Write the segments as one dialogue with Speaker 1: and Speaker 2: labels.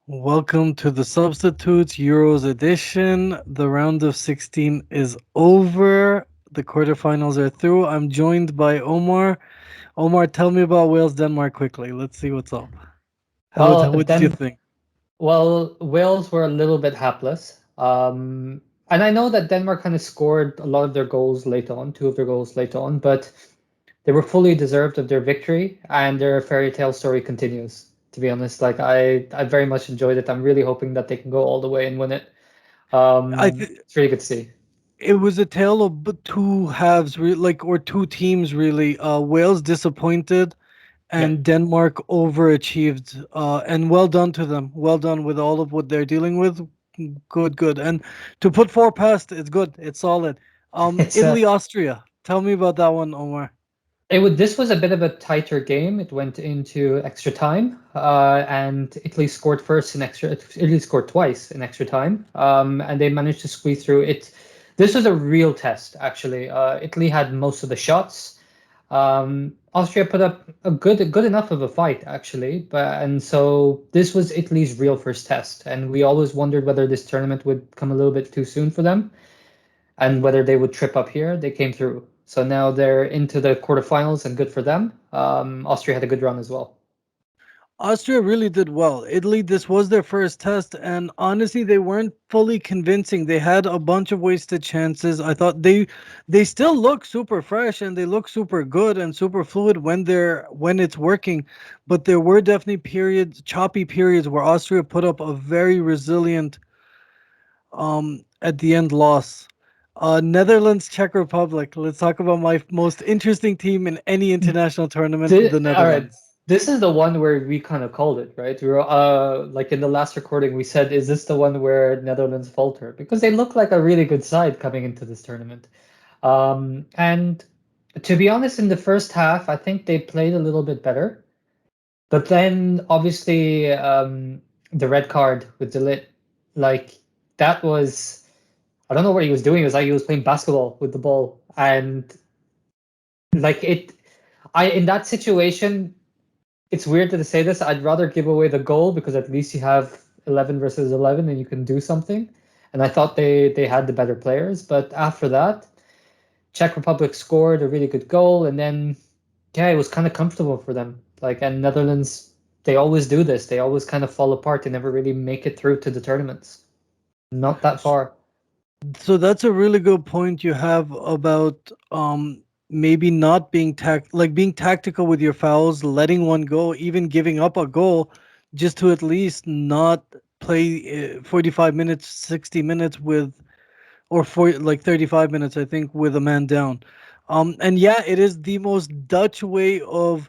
Speaker 1: Welcome to the Substitutes Euros edition. The round of 16 is over. The quarterfinals are through. I'm joined by Omar. Omar, tell me about Wales Denmark quickly. Let's see what's up.
Speaker 2: Well,
Speaker 1: What did you
Speaker 2: then,
Speaker 1: think?
Speaker 2: Wales were a little bit hapless. And I know that Denmark kind of scored a lot of their goals late on, two of their goals late on, but they were fully deserved of their victory, and their fairy tale story continues. To be honest, like I very much enjoyed it. I'm really hoping that they can go all the way and win it.
Speaker 1: I th-
Speaker 2: It's really good to see.
Speaker 1: it was a tale of two halves, or two teams really. Wales disappointed,
Speaker 2: Yeah,
Speaker 1: and Denmark overachieved. And well done to them. Well done with all of what they're dealing with. Good, good. And to put four past, it's good. It's solid.
Speaker 2: it's
Speaker 1: Italy, Austria. Tell me about that one, Omar.
Speaker 2: This was a bit of a tighter game. It went into extra time, and Italy scored first in extra. Italy scored twice in extra time, and they managed to squeeze through it. This was a real test, actually. Italy had most of the shots. Austria put up a good enough of a fight, actually, but and so this was Italy's real first test, and we always wondered whether this tournament would come a little bit too soon for them and whether they would trip up here. They came through. So now they're into the quarterfinals and good for them. Austria had a good run as well.
Speaker 1: Austria really did well. Italy, this was their first test, and honestly, they weren't fully convincing. They had a bunch of wasted chances. I thought they still look super fresh and they look super good and super fluid when it's working, but there were definitely periods, choppy periods, where Austria put up a very resilient at the end loss. Netherlands, Czech Republic. Let's talk about my most interesting team in any international tournament, the
Speaker 2: All right.
Speaker 1: Netherlands.
Speaker 2: This is the one where we kind of called it, right? We were like in the last recording, we said, is this the one where Netherlands falter? Because they look like a really good side coming into this tournament. And to be honest, in the first half, I think they played a little bit better. But then obviously the red card with Delit, like that was I don't know what he was doing. It was like he was playing basketball with the ball. And like it I in that situation, it's weird to say this. I'd rather give away the goal because at least you have 11 versus 11 and you can do something. And I thought they had the better players, but after that, Czech Republic scored a really good goal, and then yeah, it was kind of comfortable for them. Like, and Netherlands, they always do this. They always kind of fall apart. They never really make it through to the tournaments. Not that far.
Speaker 1: So that's a really good point you have about maybe not being being tactical with your fouls, letting one go, even giving up a goal just to at least not play 45 minutes, 60 minutes with or for like 35 minutes I think with a man down. And yeah, it is the most Dutch way of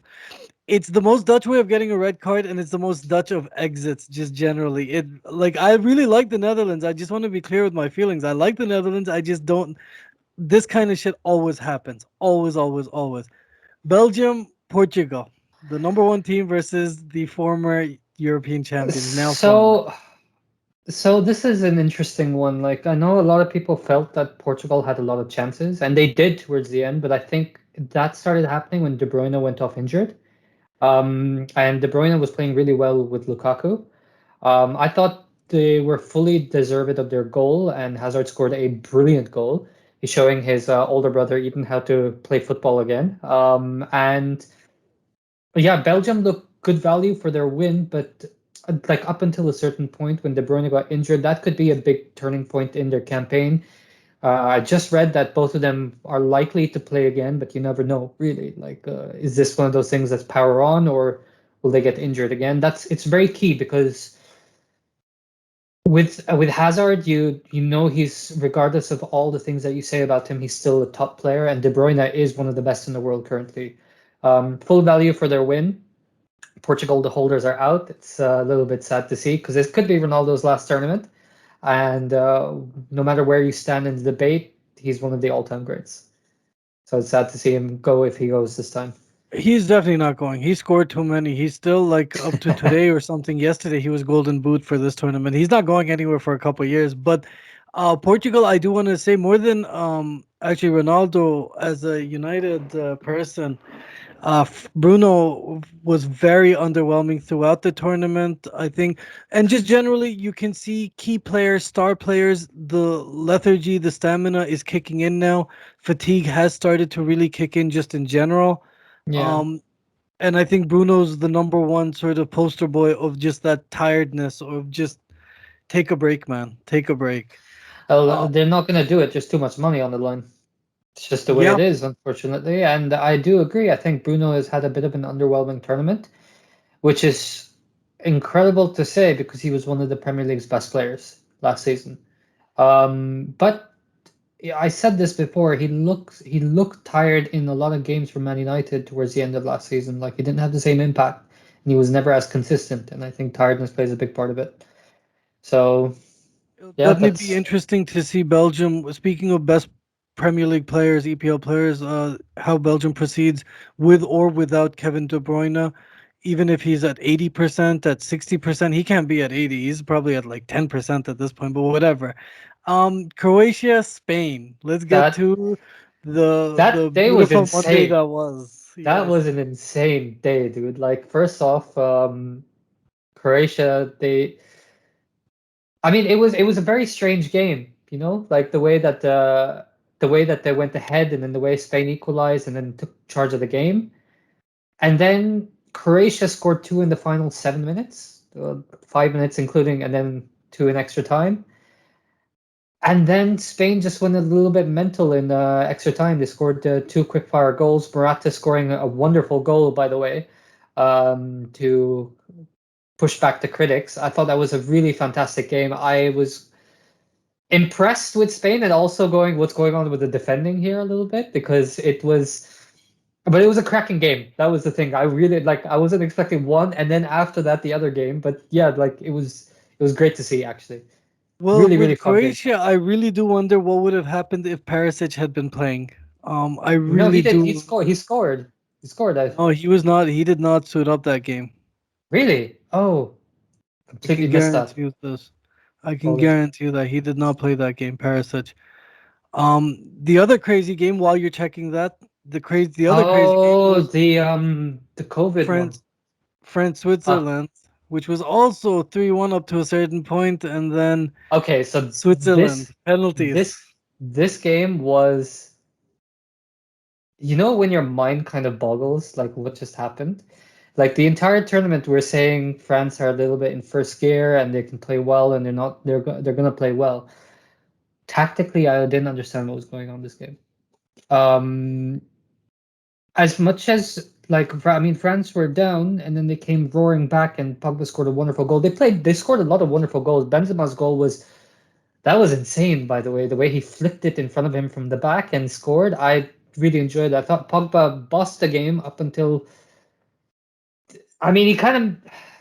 Speaker 1: it's the most Dutch way of getting a red card, and it's the most Dutch of exits, just generally. It like I really like the Netherlands. I just want to be clear with my feelings. I like the Netherlands. I just don't. This kind of shit always happens. Always, always, always. Belgium, Portugal, the number one team versus the former European champions, now former.
Speaker 2: So, so this is an interesting one. Like, I know a lot of people felt that Portugal had a lot of chances, and they did towards the end, but I think that started happening when De Bruyne went off injured. And De Bruyne was playing really well with Lukaku. I thought they were fully deserved of their goal, and Hazard scored a brilliant goal. He's showing his older brother Eden how to play football again. And yeah, Belgium looked good value for their win, but like up until a certain point when De Bruyne got injured, that could be a big turning point in their campaign. I just read that both of them are likely to play again, but you never know, really. Like, is this one of those things that's power on, or will they get injured again? It's very key because with Hazard, you know he's regardless of all the things that you say about him, he's still a top player, and De Bruyne is one of the best in the world currently. Full value for their win. Portugal, the holders are out. It's a little bit sad to see because this could be Ronaldo's last tournament, and no matter where you stand in the debate, he's one of the all-time greats. So it's sad to see him go if he goes this time.
Speaker 1: He's definitely not going. He scored too many. He's still like up to today or something. Yesterday he was golden boot for this tournament. He's not going anywhere for a couple years. But Portugal, I do want to say more than actually Ronaldo as a United person. Bruno was very underwhelming throughout the tournament, I think, and just generally, you can see key players, star players, the lethargy, the stamina is kicking in now. Fatigue has started to really kick in just in general.
Speaker 2: Yeah.
Speaker 1: Um, and I think Bruno's the number one sort of poster boy of just that tiredness, or just take a break, man, take a break.
Speaker 2: Well,
Speaker 1: Uh,
Speaker 2: they're not going to do it. Just too much money on the line. It's just the way
Speaker 1: yeah,
Speaker 2: it is, unfortunately. And I do agree. I think Bruno has had a bit of an underwhelming tournament, which is incredible to say because he was one of the Premier League's best players last season. But yeah, I said this before. He looked tired in a lot of games for Man United towards the end of last season. Like he didn't have the same impact, and he was never as consistent. And I think tiredness plays a big part of it. So
Speaker 1: it'll
Speaker 2: yeah,
Speaker 1: definitely be
Speaker 2: that's
Speaker 1: interesting to see Belgium. Speaking of best Premier League players, EPL players, how Belgium proceeds with or without Kevin De Bruyne. Even if he's at 80%, at 60%, he can't be at 80. He's probably at like 10% at this point, but whatever. Croatia, Spain. Let's get
Speaker 2: that
Speaker 1: to the
Speaker 2: that day was
Speaker 1: beautiful Monday
Speaker 2: insane.
Speaker 1: that was.
Speaker 2: That
Speaker 1: Yes.
Speaker 2: was an insane day, dude. Like first off, Croatia, I mean, it was a very strange game, like the way that they went ahead and then the way Spain equalized and then took charge of the game. And then Croatia scored two in the final 7 minutes, 5 minutes including, and then two in extra time. And then Spain just went a little bit mental in extra time. They scored two quick fire goals. Morata scoring a wonderful goal, by the way, to push back the critics. I thought that was a really fantastic game. I was impressed with Spain and also going what's going on with the defending here a little bit because but it was a cracking game. That was the thing. I really like I wasn't expecting one and then after that the other game, but yeah, like it was great to see actually.
Speaker 1: Well,
Speaker 2: Really, really
Speaker 1: with
Speaker 2: fun game.
Speaker 1: Croatia, I really do wonder what would have happened if Perisic had been playing. I
Speaker 2: No, he
Speaker 1: really
Speaker 2: did. He
Speaker 1: do.
Speaker 2: scored. He scored. He scored.
Speaker 1: No, he was not. He did not suit up that game.
Speaker 2: Really? Oh,
Speaker 1: I
Speaker 2: completely
Speaker 1: can
Speaker 2: missed that.
Speaker 1: guarantee you this. I can
Speaker 2: Apologies.
Speaker 1: guarantee you that he did not play that game, Perisic. The other crazy game, while you're checking that, the other crazy game
Speaker 2: Oh,
Speaker 1: was
Speaker 2: the COVID one.
Speaker 1: France France
Speaker 2: Ah,
Speaker 1: Switzerland, which was also 3-1 up to a certain point, and then
Speaker 2: okay. So
Speaker 1: Switzerland penalties.
Speaker 2: this game was, when your mind kind of boggles, like what just happened. Like the entire tournament, we're saying France are a little bit in first gear and they can play well, and they're not. They're gonna play well. Tactically, I didn't understand what was going on this game. Um, as much as like I mean, France were down and then they came roaring back, and Pogba scored a wonderful goal. They scored a lot of wonderful goals. Benzema's goal was insane, by the way. The way he flicked it in front of him from the back and scored, I really enjoyed that. I thought Pogba bossed the game up until, I mean,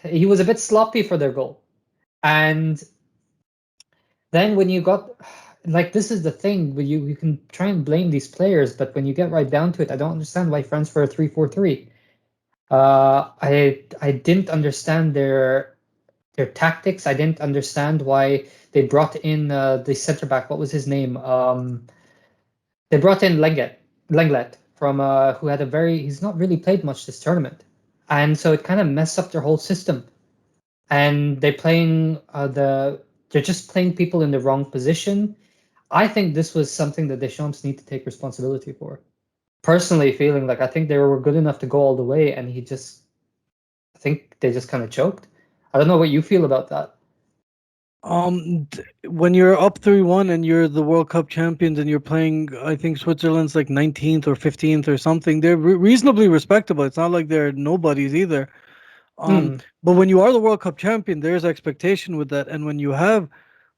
Speaker 2: he was a bit sloppy for their goal. And then when you got, like, this is the thing, where you can try and blame these players, but when you get right down to it, I don't understand why France were a 3-4-3. I didn't understand their tactics. I didn't understand why they brought in the center back. What was his name? They brought in Lenglet from who had a very he's not really played much this tournament, and so it kind of messed up their whole system. And they're just playing people in the wrong position. I think this was something that Deschamps need to take responsibility for. Personally, feeling like I think they were good enough to go all the way, and I think they just kind of choked. I don't know what you feel about that.
Speaker 1: When you're up 3-1 and you're the World Cup champions and you're playing, I think Switzerland's like 19th or 15th or something. They're reasonably respectable. It's not like they're nobodies either. Um,
Speaker 2: Hmm.
Speaker 1: but when you are the World Cup champion, there's expectation with that. And when you have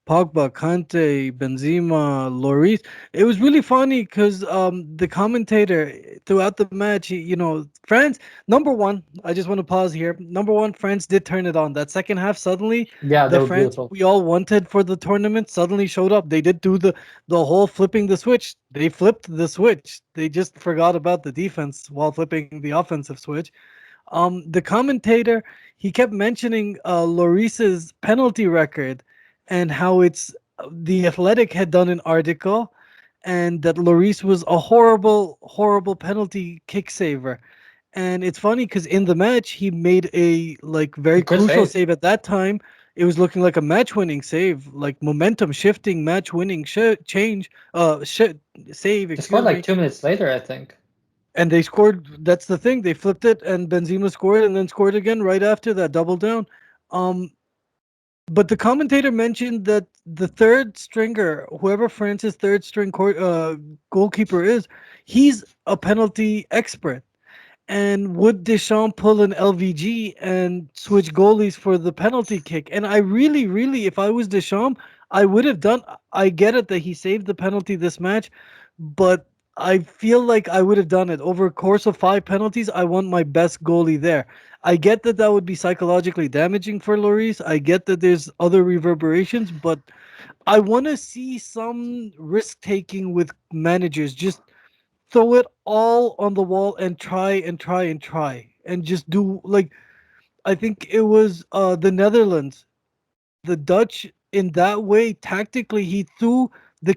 Speaker 1: Pogba, Kante, Benzema, Lloris. It was really funny because the commentator throughout the match, France, number one, I just want to pause here. Number one, France did turn it on. That second half, suddenly,
Speaker 2: Yeah, they
Speaker 1: the
Speaker 2: were
Speaker 1: France
Speaker 2: beautiful.
Speaker 1: we all wanted for the tournament suddenly showed up. They did do the whole flipping the switch. They flipped the switch. They just forgot about the defense while flipping the offensive switch. The commentator, he kept mentioning Lloris's penalty record and how the Athletic had done an article and that Lloris was a horrible, horrible penalty kick saver. And it's funny because in the match he made a like very
Speaker 2: Good
Speaker 1: crucial
Speaker 2: save.
Speaker 1: save at that time. It was looking like a match-winning save, like momentum shifting, match-winning change, save.
Speaker 2: They scored
Speaker 1: Excuse
Speaker 2: like
Speaker 1: me.
Speaker 2: 2 minutes later, I think.
Speaker 1: And they scored. That's the thing. They flipped it, and Benzema scored, and then scored again right after that, double down. Um, but the commentator mentioned that the third stringer, whoever France's third string goalkeeper is, he's a penalty expert. And would Deschamps pull an LVG and switch goalies for the penalty kick? And I really, really, if I was Deschamps, I would have done. I get it that he saved the penalty this match, but I feel like I would have done it over a course of 5 penalties. I want my best goalie there. I get that that would be psychologically damaging for Lloris. I get that there's other reverberations, but I want to see some risk taking with managers. Just throw it all on the wall and try and try and try and just do like I think it was the Netherlands, the Dutch in that way tactically he threw the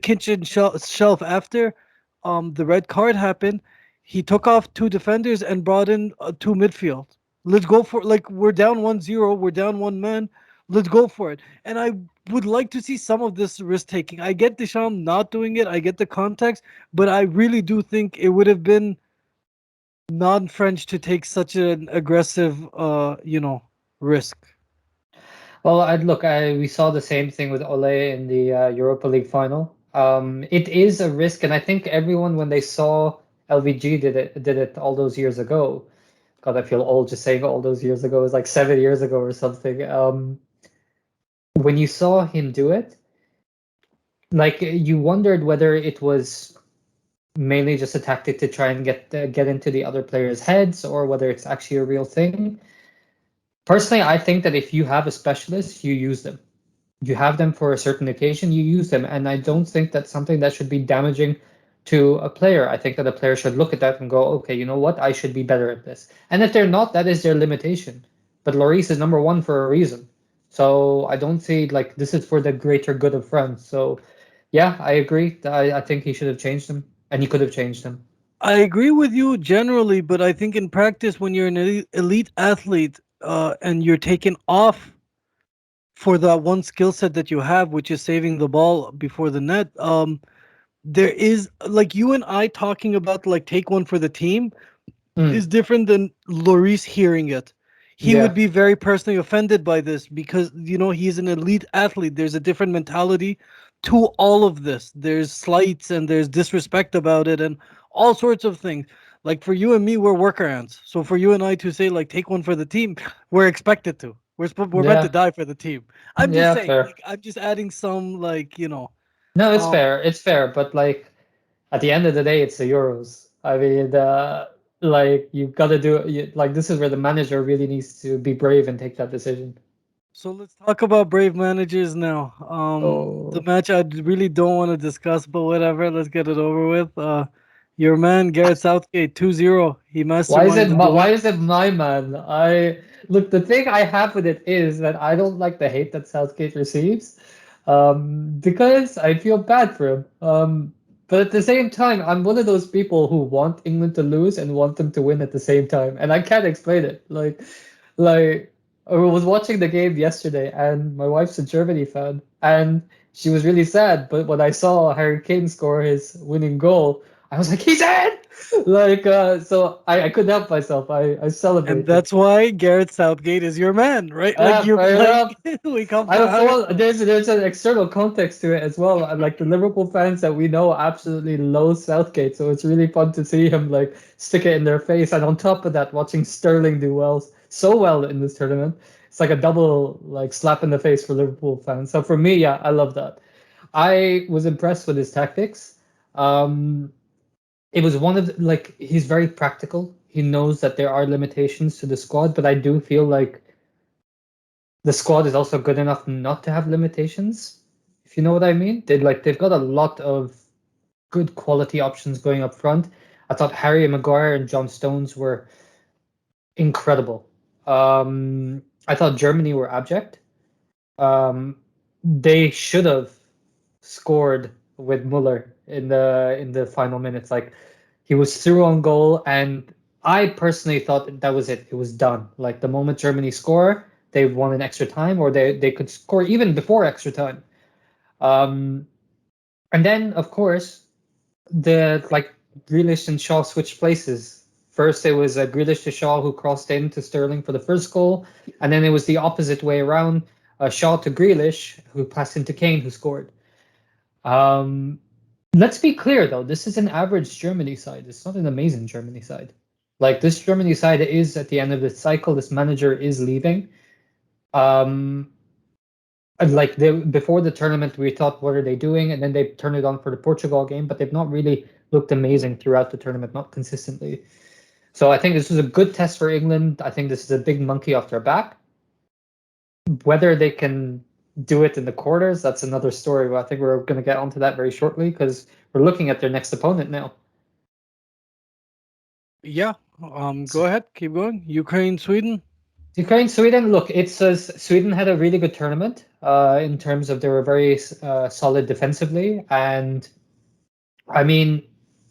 Speaker 1: shelf after the red card happened. He took off two defenders and brought in two midfield. Let's go for like we're down 1-0, we're down one man. Let's go for it. And I would like to see some of this risk taking. I get Deschamps not doing it. I get the context, but I really do think it would have been non-French to take such an aggressive risk.
Speaker 2: Well, we saw the same thing with Ole in the Europa League final. It is a risk, and I think everyone when they saw LVG did it all those years ago. God, I feel old just saying all those years ago. It was like 7 years ago or something. When you saw him do it, like you wondered whether it was mainly just a tactic to try and get into the other players' heads, or whether it's actually a real thing. Personally, I think that if you have a specialist, you use them. You have them for a certain occasion, you use them. And I don't think that's something that should be damaging to a player. I think that a player should look at that and go, okay, you know what? I should be better at this. And if they're not, that is their limitation. But Lloris is number one for a reason. So I don't see like this is for the greater good of France. So yeah, I agree. I think he should have changed them, and he could have changed them.
Speaker 1: I agree with you generally, but I think in practice, when you're an elite athlete and you're taken off for that one skill set that you have, which is saving the ball before the net, there is like you and I talking about like take one for the team
Speaker 2: Mm,
Speaker 1: is different than Lloris hearing it. He would
Speaker 2: yeah,
Speaker 1: be very personally offended by this because he's an elite athlete. There's a different mentality to all of this. There's slights and there's disrespect about it and all sorts of things. Like for you and me, we're worker ants. So for you and I to say like take one for the team, we're expected to. We're meant to
Speaker 2: yeah,
Speaker 1: die for the team. I'm just
Speaker 2: yeah,
Speaker 1: saying,
Speaker 2: fair.
Speaker 1: like I'm just adding some
Speaker 2: No, it's
Speaker 1: um
Speaker 2: fair. It's fair, but like at the end of the day, it's the Euros. I mean, like you got to do like this is where the manager really needs to be brave and take that decision.
Speaker 1: So let's talk about brave managers now. The
Speaker 2: Oh,
Speaker 1: match I really don't want to discuss, but whatever. Let's get it over with. Your man Garrett Southgate, 2-0. He masterminded the
Speaker 2: why
Speaker 1: win.
Speaker 2: is it my man? I look, the thing I have with it is that I don't like the hate that Southgate receives, because I feel bad for him. But at the same time, I'm one of those people who want England to lose and want them to win at the same time, and I can't explain it. Like I was watching the game yesterday, and my wife's a Germany fan, and she was really sad. But when I saw Harry Kane score his winning goal, I was like, he's in! So I couldn't help myself. I
Speaker 1: And
Speaker 2: celebrated.
Speaker 1: that's why Garrett Southgate is your man, right? Like
Speaker 2: Ah,
Speaker 1: you're
Speaker 2: fair
Speaker 1: like
Speaker 2: enough.
Speaker 1: we come
Speaker 2: I
Speaker 1: from
Speaker 2: don't,
Speaker 1: Harry.
Speaker 2: well, there's an external context to it as well. Like the Liverpool fans that we know absolutely loathe Southgate, so it's really fun to see him like stick it in their face. And on top of that, watching Sterling do so well in this tournament, it's like a double like slap in the face for Liverpool fans. So for me, yeah, I love that. I was impressed with his tactics. Um, it was one of like he's very practical. He knows that there are limitations to the squad, but I do feel like the squad is also good enough not to have limitations, if you know what I mean. They've got a lot of good quality options going up front. I thought Harry Maguire and John Stones were incredible. I thought Germany were abject. They should have scored with Muller in the final minutes. Like he was through on goal, and I personally thought that was it. It was done. Like the moment Germany score, they won in extra time, or they could score even before extra time. Um, and then, of course, the like Grealish and Shaw switched places. First, it was Grealish to Shaw who crossed in to Sterling for the first goal, and then it was the opposite way around. Shaw to Grealish, who passed into Kane, who scored. Um, let's be clear though, this is an average Germany side. It's not an amazing Germany side. Like this Germany side is at the end of the cycle. This manager is leaving. Um, and like they before the tournament, we thought, what are they doing? And then they turned it on for the Portugal game, but they've not really looked amazing throughout the tournament, not consistently. So I think this was a good test for England. I think this is a big monkey off their back. Whether they can do it in the quarters, that's another story. But I think we're going to get onto that very shortly because we're looking at their next opponent now.
Speaker 1: Yeah. Go ahead. Keep going. Ukraine, Sweden.
Speaker 2: Ukraine, Sweden. Look, it says Sweden had a really good tournament in terms of they were very solid defensively, and I mean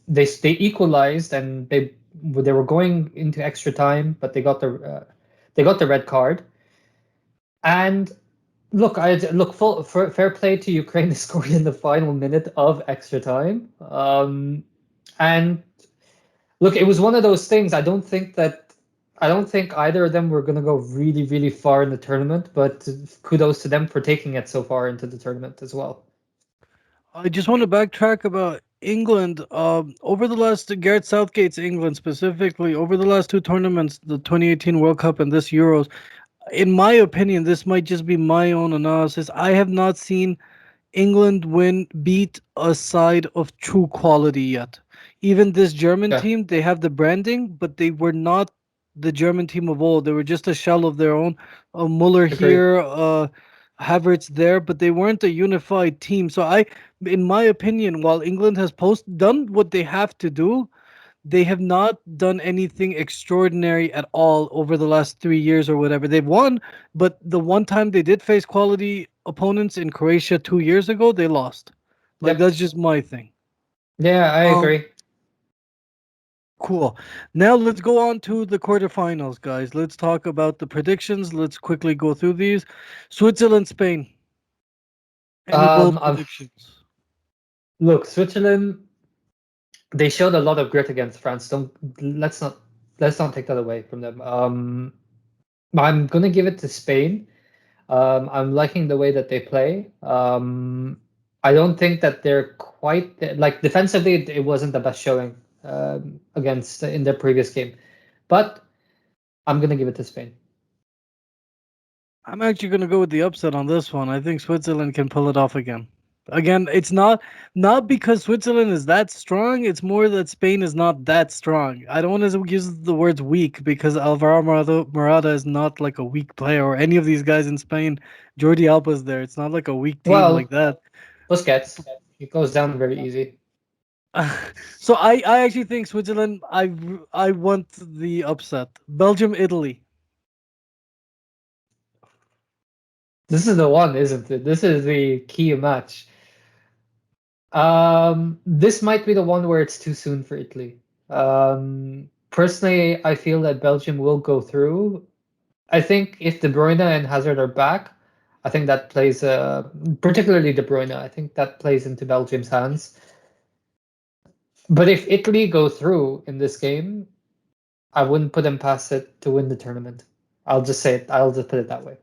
Speaker 2: they equalized and they were going into extra time, but they got the red card. And look, I look full fair play to Ukraine to score in the final minute of extra time. And look, it was one of those things. I don't think either of them were going to go really, really far in the tournament. But kudos to them for taking it so far into the tournament as well.
Speaker 1: I just want to backtrack about England. Over the last Gareth Southgate's England specifically, over the last two tournaments, the 2018 World Cup and this Euros, in my opinion, this might just be my own analysis. I have not seen England beat a side of true quality yet. Even this German
Speaker 2: Yeah,
Speaker 1: team, they have the branding, but they were not the German team of old. They were just a shell of their own. Muller
Speaker 2: agree.
Speaker 1: here, Havertz there, but they weren't a unified team. So in my opinion, while England has done what they have to do, they have not done anything extraordinary at all over the last 3 years or whatever. They've won, but the one time they did face quality opponents in Croatia 2 years ago, they lost. Like
Speaker 2: Yep.
Speaker 1: that's just my thing.
Speaker 2: Yeah, I
Speaker 1: Um,
Speaker 2: agree.
Speaker 1: cool. Now let's go on to the quarterfinals, guys. Let's talk about the predictions. Let's quickly go through these. Switzerland, Spain. Any bold
Speaker 2: I've
Speaker 1: predictions?
Speaker 2: look Switzerland. They showed a lot of grit against France. Don't let's not take that away from them. I'm gonna give it to Spain. I'm liking the way that they play. I don't think that they're quite like defensively. It wasn't the best showing against in their previous game, but I'm gonna give it to Spain.
Speaker 1: I'm actually going to go with the upset on this one. I think Switzerland can pull it off again. Again, it's not because Switzerland is that strong. It's more that Spain is not that strong. I don't want to use the words weak because Alvaro Morata is not like a weak player or any of these guys in Spain. Jordi Alba's there. It's not like a weak team like
Speaker 2: Well,
Speaker 1: that.
Speaker 2: Busquets, it goes down very easy.
Speaker 1: So I actually think Switzerland. I want the upset. Belgium, Italy.
Speaker 2: This is the one, isn't it? This is the key match. This might be the one where it's too soon for Italy. Personally, I feel that Belgium will go through. I think if De Bruyne and Hazard are back, I think that plays, particularly De Bruyne, I think that plays into Belgium's hands. But if Italy go through in this game, I wouldn't put them past it to win the tournament. I'll just say it. I'll just put it that way.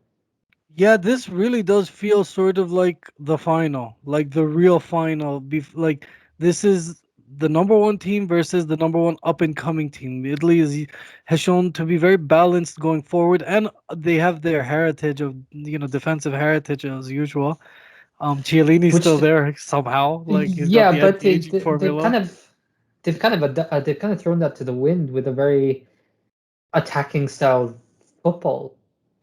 Speaker 1: Yeah, this really does feel sort of like the final, like the real final. Like this is the number one team versus the number one up and coming team. Italy has shown to be very balanced going forward, and they have their heritage of defensive heritage as usual. Chiellini's still
Speaker 2: Which,
Speaker 1: there somehow, like he's got
Speaker 2: yeah,
Speaker 1: the
Speaker 2: but
Speaker 1: anti-aging formula.
Speaker 2: they've kind of thrown that to the wind with a very attacking style football.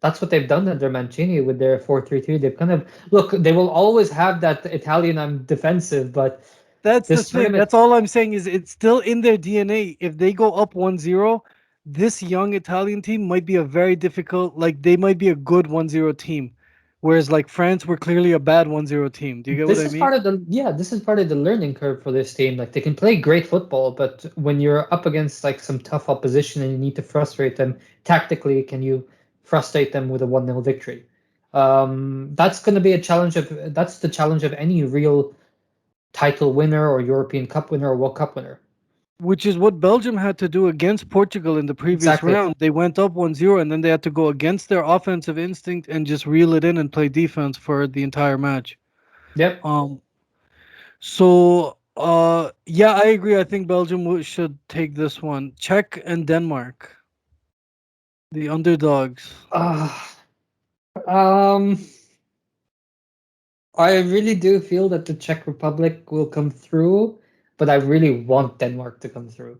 Speaker 2: That's what they've done under Mancini with their 4-3-3. They've kind of look. They will always have that Italian. I'm defensive, but
Speaker 1: That's the
Speaker 2: this
Speaker 1: thing.
Speaker 2: tournament,
Speaker 1: That's all I'm saying is it's still in their DNA. If they go up 1-0, this young Italian team might be a very difficult, like they might be a good 1-0 team. Whereas like France were clearly a bad 1-0 team. Do you get what
Speaker 2: This
Speaker 1: I
Speaker 2: is
Speaker 1: mean?
Speaker 2: part of the yeah, this is part of the learning curve for this team. Like they can play great football, but when you're up against like some tough opposition and you need to frustrate them tactically, can you frustrate them with a 1-0 victory? That's going to be a challenge of that's the challenge of any real title winner or European Cup winner or World Cup winner.
Speaker 1: Which is what Belgium had to do against Portugal in the previous
Speaker 2: Exactly.
Speaker 1: round. They went up 1-0 and then they had to go against their offensive instinct and just reel it in and play defense for the entire match.
Speaker 2: Yep.
Speaker 1: Um so yeah, I agree. I think Belgium should take this one. Czech and Denmark, the underdogs.
Speaker 2: Uh, um, I really do feel that the Czech Republic will come through, but I really want Denmark to come through.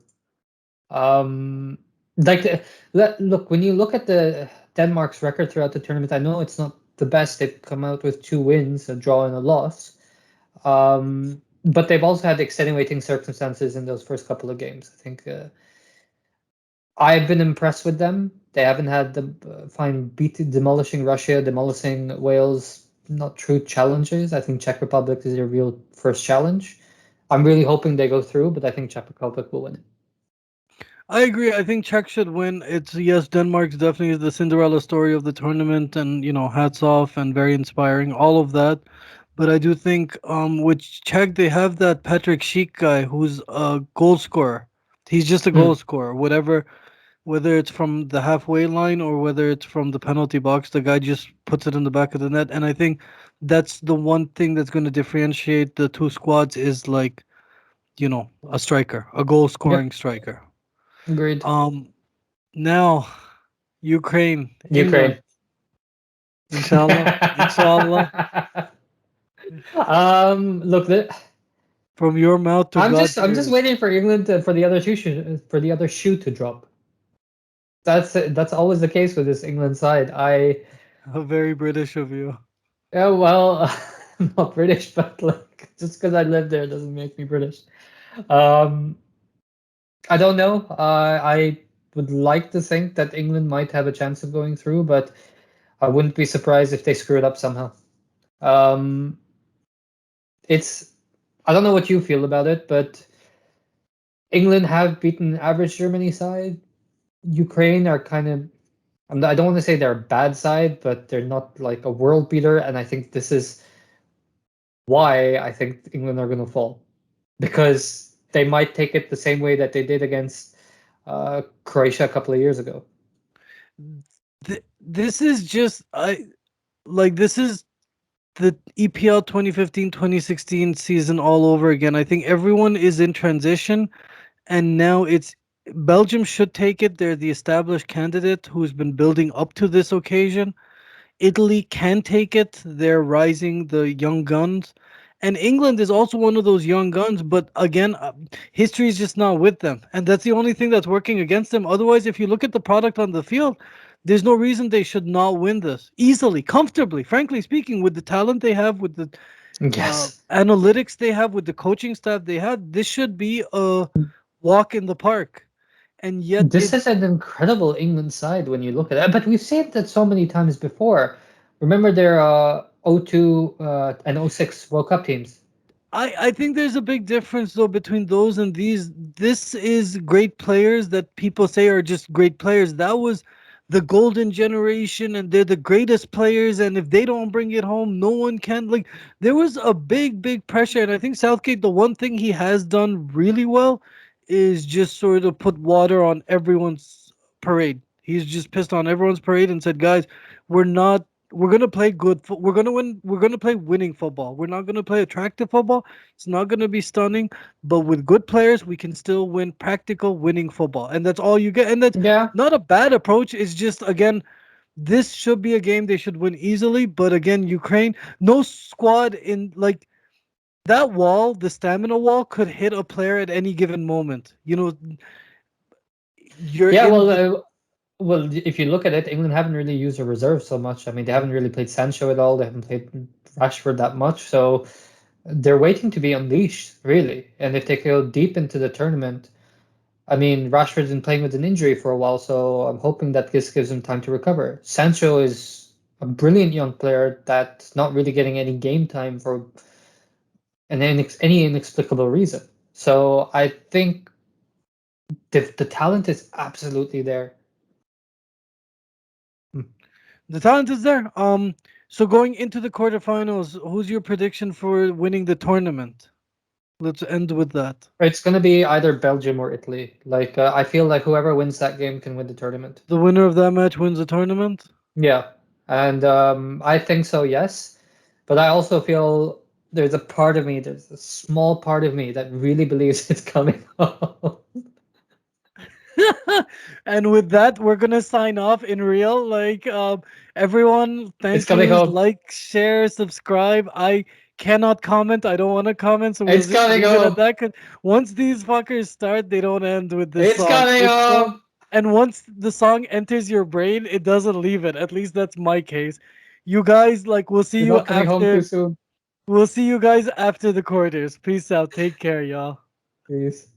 Speaker 2: Um, like look, when you look at the Denmark's record throughout the tournament, I know it's not the best. They've come out with two wins, a draw and a loss. But they've also had extenuating circumstances in those first couple of games. I think I've been impressed with them. They haven't had the fine demolishing Russia, demolishing Wales, not true challenges. I think Czech Republic is their real first challenge. I'm really hoping they go through, but I think Czech Republic will win.
Speaker 1: I agree. I think Czech should win. It's yes, Denmark's definitely the Cinderella story of the tournament, and hats off and very inspiring, all of that. But I do think with Czech they have that Patrick Schick guy who's a goal scorer. He's just a goal
Speaker 2: Hmm.
Speaker 1: scorer. Whether it's from the halfway line or whether it's from the penalty box, the guy just puts it in the back of the net. And I think that's the one thing that's going to differentiate the two squads is like, a striker, a goal scoring
Speaker 2: Yep,
Speaker 1: striker.
Speaker 2: agreed.
Speaker 1: Um Now, Ukraine, England,
Speaker 2: Ukraine.
Speaker 1: inshallah, inshallah,
Speaker 2: Look,
Speaker 1: from your mouth to God's
Speaker 2: I'm just
Speaker 1: ears.
Speaker 2: waiting for England for the other for the other shoe to drop. That's always the case with this England side.
Speaker 1: How very British of you.
Speaker 2: Yeah, well, I'm not British, but like just because I live there doesn't make me British. Um, I don't know. I would like to think that England might have a chance of going through, but I wouldn't be surprised if they screw it up somehow. Um, it's I don't know what you feel about it, but England have beaten average Germany side. Ukraine are kind of I don't want to say they're a bad side, but they're not like a world beater, and I think this is why I think England are going to fall because they might take it the same way that they did against Croatia a couple of years ago.
Speaker 1: This is just this is the EPL 2015-2016 season all over again. I think everyone is in transition and now it's Belgium should take it. They're the established candidate who's been building up to this occasion. Italy can take it. They're rising the young guns. And England is also one of those young guns, but again, history is just not with them. And that's the only thing that's working against them. Otherwise, if you look at the product on the field, there's no reason they should not win this easily, comfortably, frankly speaking, with the talent they have, with the
Speaker 2: Yes.
Speaker 1: analytics they have, with the coaching staff they have. This should be a walk in the park. And yet,
Speaker 2: This is an incredible England side when you look at it. But we've said that so many times before. Remember their 02 and '06 World Cup teams?
Speaker 1: I think there's a big difference though between those and these. This is great players that people say are just great players. That was the golden generation and they're the greatest players and if they don't bring it home, no one can. Like there was a big pressure and I think Southgate the one thing he has done really well is just sort of put water on everyone's parade. He's just pissed on everyone's parade and said, "Guys, we're not we're gonna play we're gonna win. We're gonna play winning football. We're not gonna play attractive football. It's not gonna be stunning, but with good players, we can still win practical winning football, and that's all you get. And that's
Speaker 2: Yeah.
Speaker 1: not a bad approach. It's just again, this should be a game they should win easily. But again, Ukraine, no squad in like that wall, the stamina wall, could hit a player at any given moment. You're
Speaker 2: Yeah,
Speaker 1: in the
Speaker 2: well, if you look at it, England haven't really used their reserves so much. I mean, they haven't really played Sancho at all. They haven't played Rashford that much. So they're waiting to be unleashed, really. And if they go deep into the tournament, I mean, Rashford's been playing with an injury for a while, so I'm hoping that this gives him time to recover. Sancho is a brilliant young player that's not really getting any game time for any inexplicable reason. So I think the talent is absolutely there.
Speaker 1: Hmm. The talent is there. So going into the quarterfinals, who's your prediction for winning the tournament? Let's end with that.
Speaker 2: It's going to be either Belgium or Italy. Like I feel like whoever wins that game can win the tournament.
Speaker 1: The winner of that match wins the tournament.
Speaker 2: Yeah, and I think so, yes. But I also feel there's a part of me, there's a small part of me that really believes it's coming home.
Speaker 1: And with that, we're gonna sign off in real. Everyone,
Speaker 2: It's
Speaker 1: thank
Speaker 2: coming
Speaker 1: you.
Speaker 2: home.
Speaker 1: Like, share, subscribe. I cannot comment. I don't want to comment, so we'll
Speaker 2: It's
Speaker 1: just
Speaker 2: coming
Speaker 1: leave it at
Speaker 2: home.
Speaker 1: that. 'Cause once these fuckers start, they don't end with this
Speaker 2: It's
Speaker 1: song.
Speaker 2: coming
Speaker 1: It's so,
Speaker 2: home.
Speaker 1: and once the song enters your brain, it doesn't leave it. At least that's my case. You guys, like, we'll see
Speaker 2: You're
Speaker 1: you
Speaker 2: not coming home too
Speaker 1: after.
Speaker 2: soon.
Speaker 1: We'll see you guys after the quarters. Peace out. Take care, y'all.
Speaker 2: Peace.